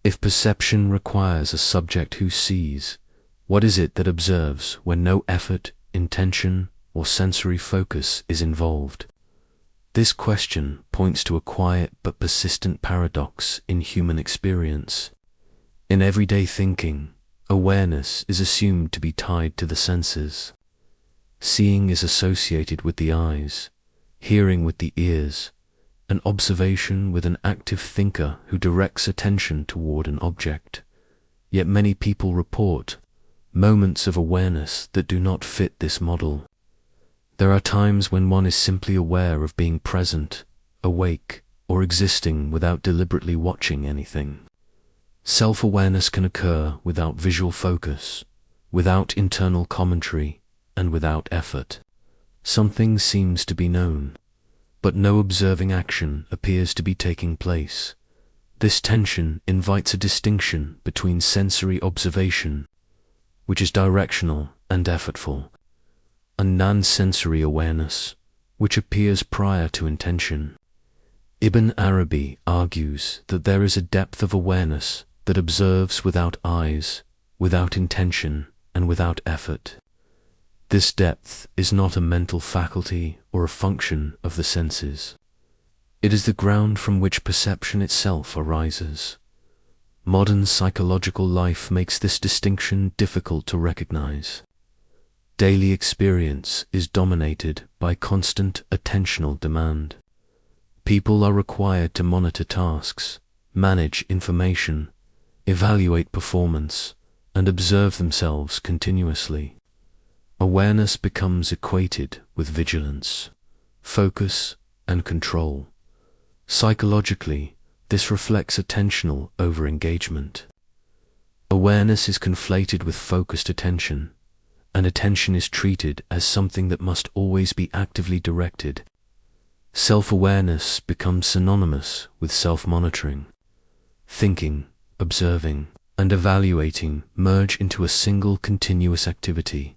If perception requires a subject who sees, what is it that observes when no effort, intention, or sensory focus is involved? This question points to a quiet but persistent paradox in human experience. In everyday thinking, awareness is assumed to be tied to the senses. Seeing is associated with the eyes, hearing with the ears, and observation with an active thinker who directs attention toward an object. Yet many people report moments of awareness that do not fit this model. There are times when one is simply aware of being present, awake, or existing without deliberately watching anything. Self-awareness can occur without visual focus, without internal commentary, and without effort. Something seems to be known, but no observing action appears to be taking place. This tension invites a distinction between sensory observation, which is directional and effortful, and non-sensory awareness, which appears prior to intention. Ibn Arabi argues that there is a depth of awareness that observes without eyes, without intention, and without effort. This depth is not a mental faculty or a function of the senses. It is the ground from which perception itself arises. Modern psychological life makes this distinction difficult to recognize. Daily experience is dominated by constant attentional demand. People are required to monitor tasks, manage information, evaluate performance, and observe themselves continuously. Awareness becomes equated with vigilance, focus, and control. Psychologically, this reflects attentional over-engagement. Awareness is conflated with focused attention, and attention is treated as something that must always be actively directed. Self-awareness becomes synonymous with self-monitoring. Thinking, observing, and evaluating merge into a single continuous activity.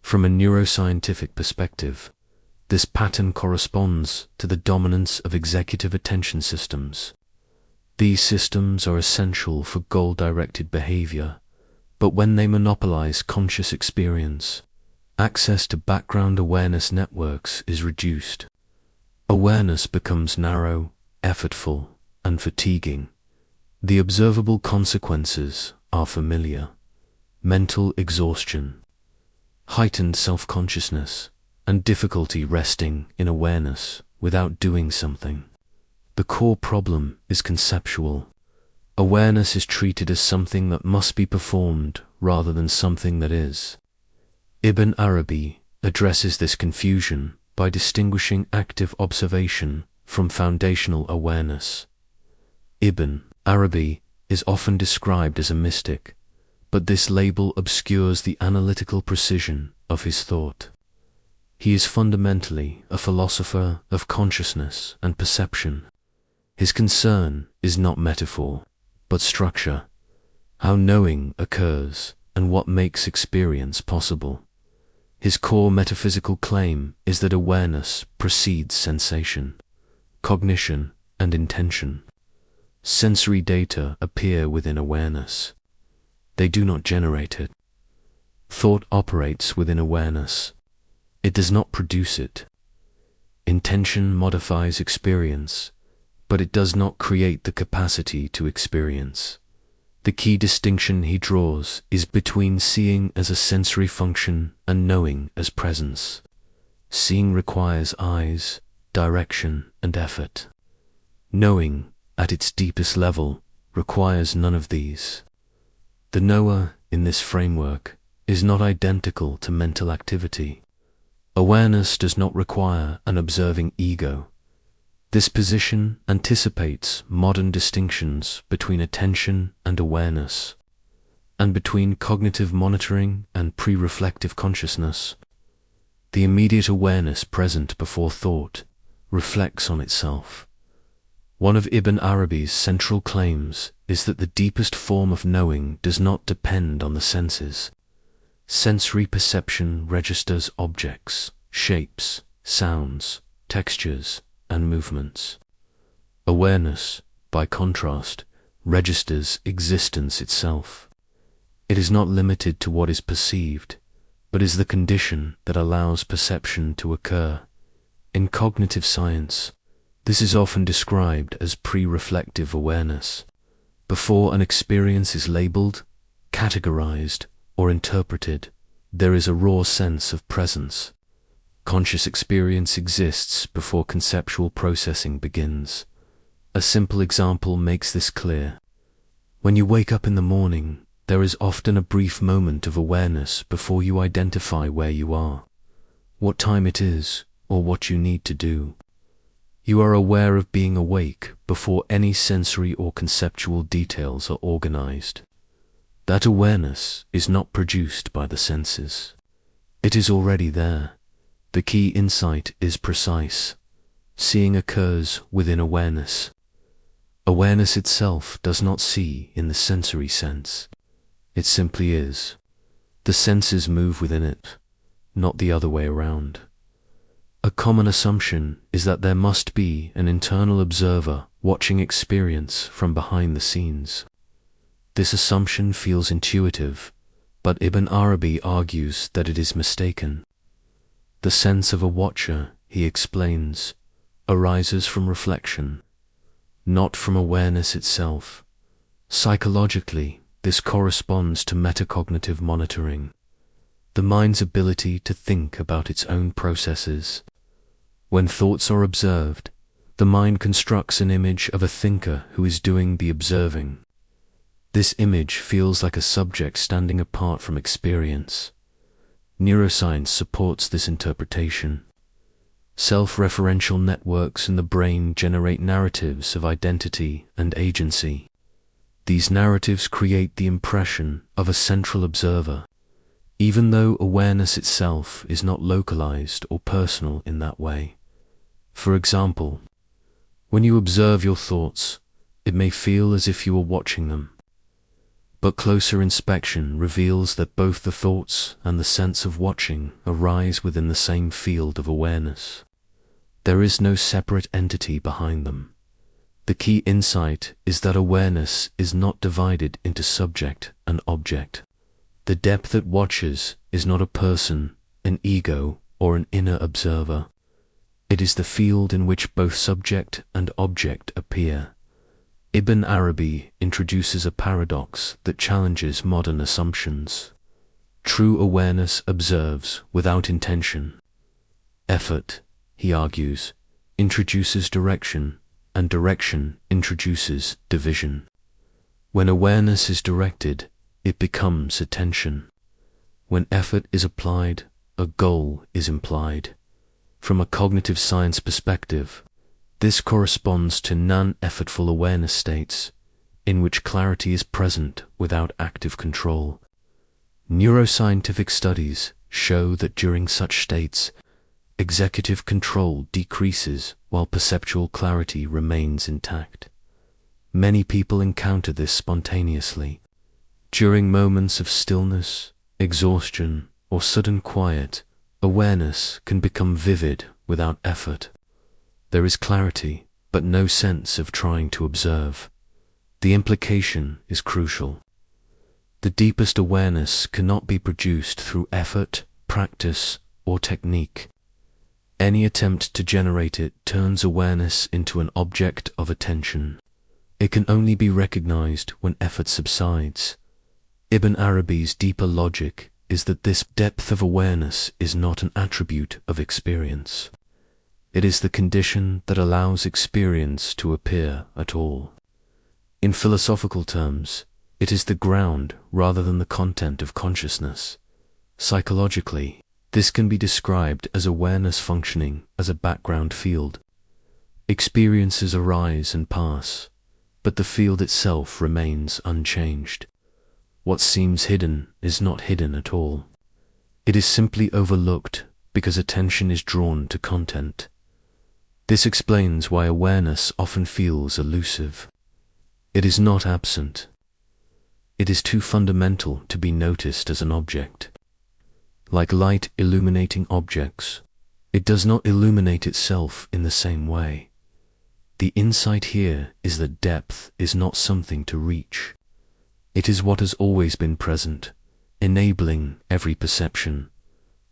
From a neuroscientific perspective, this pattern corresponds to the dominance of executive attention systems. These systems are essential for goal-directed behavior, but when they monopolize conscious experience, access to background awareness networks is reduced. Awareness becomes narrow, effortful, and fatiguing. The observable consequences are familiar: mental exhaustion, heightened self-consciousness, and difficulty resting in awareness without doing something. The core problem is conceptual. Awareness is treated as something that must be performed rather than something that is. Ibn Arabi addresses this confusion by distinguishing active observation from foundational awareness. Ibn Arabi is often described as a mystic, but this label obscures the analytical precision of his thought. He is fundamentally a philosopher of consciousness and perception. His concern is not metaphor, but structure, how knowing occurs and what makes experience possible. His core metaphysical claim is that awareness precedes sensation, cognition, and intention. Sensory data appear within awareness. They do not generate it. Thought operates within awareness. It does not produce it. Intention modifies experience, but it does not create the capacity to experience. The key distinction he draws is between seeing as a sensory function and knowing as presence. Seeing requires eyes, direction, and effort. Knowing, at its deepest level, requires none of these. The knower, in this framework, is not identical to mental activity. Awareness does not require an observing ego. This position anticipates modern distinctions between attention and awareness, and between cognitive monitoring and pre-reflective consciousness. The immediate awareness present before thought reflects on itself. One of Ibn Arabi's central claims is that the deepest form of knowing does not depend on the senses. Sensory perception registers objects, shapes, sounds, textures, and movements. Awareness, by contrast, registers existence itself. It is not limited to what is perceived, but is the condition that allows perception to occur. In cognitive science, this is often described as pre-reflective awareness. Before an experience is labeled, categorized, or interpreted, there is a raw sense of presence. Conscious experience exists before conceptual processing begins. A simple example makes this clear. When you wake up in the morning, there is often a brief moment of awareness before you identify where you are, what time it is, or what you need to do. You are aware of being awake before any sensory or conceptual details are organized. That awareness is not produced by the senses. It is already there. The key insight is precise. Seeing occurs within awareness. Awareness itself does not see in the sensory sense. It simply is. The senses move within it, not the other way around. A common assumption is that there must be an internal observer watching experience from behind the scenes. This assumption feels intuitive, but Ibn Arabi argues that it is mistaken. The sense of a watcher, he explains, arises from reflection, not from awareness itself. Psychologically, this corresponds to metacognitive monitoring, the mind's ability to think about its own processes. When thoughts are observed, the mind constructs an image of a thinker who is doing the observing. This image feels like a subject standing apart from experience. Neuroscience supports this interpretation. Self-referential networks in the brain generate narratives of identity and agency. These narratives create the impression of a central observer, even though awareness itself is not localized or personal in that way. For example, when you observe your thoughts, it may feel as if you were watching them. But closer inspection reveals that both the thoughts and the sense of watching arise within the same field of awareness. There is no separate entity behind them. The key insight is that awareness is not divided into subject and object. The depth that watches is not a person, an ego, or an inner observer. It is the field in which both subject and object appear. Ibn Arabi introduces a paradox that challenges modern assumptions. True awareness observes without intention. Effort, he argues, introduces direction, and direction introduces division. When awareness is directed, it becomes attention. When effort is applied, a goal is implied. From a cognitive science perspective, this corresponds to non-effortful awareness states, in which clarity is present without active control. Neuroscientific studies show that during such states, executive control decreases while perceptual clarity remains intact. Many people encounter this spontaneously. During moments of stillness, exhaustion, or sudden quiet, awareness can become vivid without effort. There is clarity, but no sense of trying to observe. The implication is crucial. The deepest awareness cannot be produced through effort, practice, or technique. Any attempt to generate it turns awareness into an object of attention. It can only be recognized when effort subsides. Ibn Arabi's deeper logic is that this depth of awareness is not an attribute of experience. It is the condition that allows experience to appear at all. In philosophical terms, it is the ground rather than the content of consciousness. Psychologically, this can be described as awareness functioning as a background field. Experiences arise and pass, but the field itself remains unchanged. What seems hidden is not hidden at all. It is simply overlooked because attention is drawn to content. This explains why awareness often feels elusive. It is not absent. It is too fundamental to be noticed as an object. Like light illuminating objects, it does not illuminate itself in the same way. The insight here is that depth is not something to reach. It is what has always been present, enabling every perception.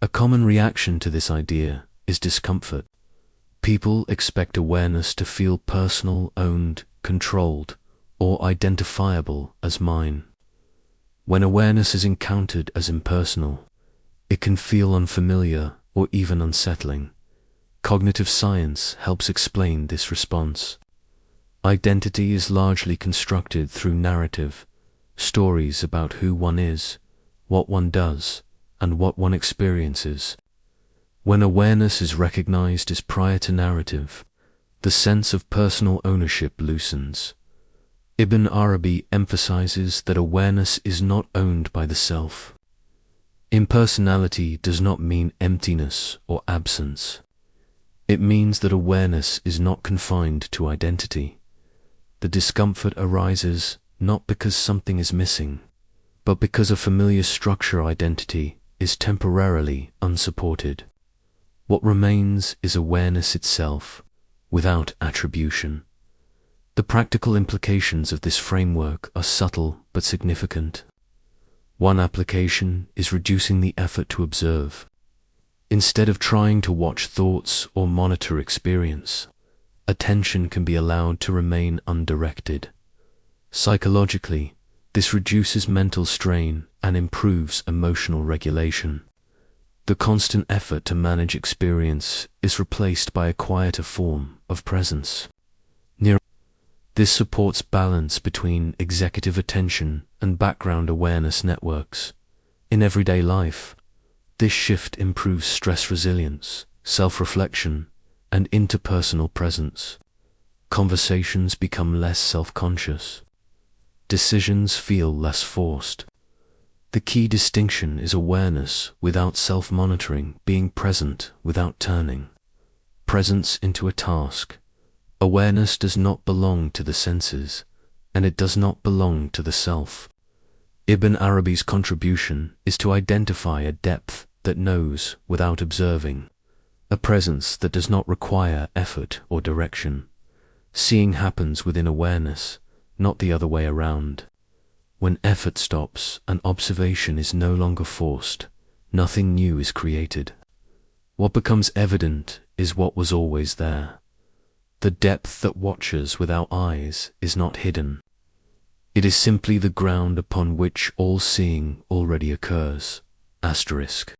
A common reaction to this idea is discomfort. People expect awareness to feel personal, owned, controlled, or identifiable as mine. When awareness is encountered as impersonal, it can feel unfamiliar or even unsettling. Cognitive science helps explain this response. Identity is largely constructed through narrative, stories about who one is, what one does, and what one experiences. When awareness is recognized as prior to narrative, the sense of personal ownership loosens. Ibn Arabi emphasizes that awareness is not owned by the self. Impersonality does not mean emptiness or absence. It means that awareness is not confined to identity. The discomfort arises not because something is missing, but because a familiar structure identity is temporarily unsupported. What remains is awareness itself, without attribution. The practical implications of this framework are subtle but significant. One application is reducing the effort to observe. Instead of trying to watch thoughts or monitor experience, attention can be allowed to remain undirected. Psychologically, this reduces mental strain and improves emotional regulation. The constant effort to manage experience is replaced by a quieter form of presence. This supports balance between executive attention and background awareness networks. In everyday life, this shift improves stress resilience, self-reflection, and interpersonal presence. Conversations become less self-conscious. Decisions feel less forced. The key distinction is awareness without self-monitoring, being present without turning presence into a task. Awareness does not belong to the senses, and it does not belong to the self. Ibn Arabi's contribution is to identify a depth that knows without observing, a presence that does not require effort or direction. Seeing happens within awareness, not the other way around. When effort stops and observation is no longer forced, nothing new is created. What becomes evident is what was always there. The depth that watches without eyes is not hidden. It is simply the ground upon which all seeing already occurs. Asterisk.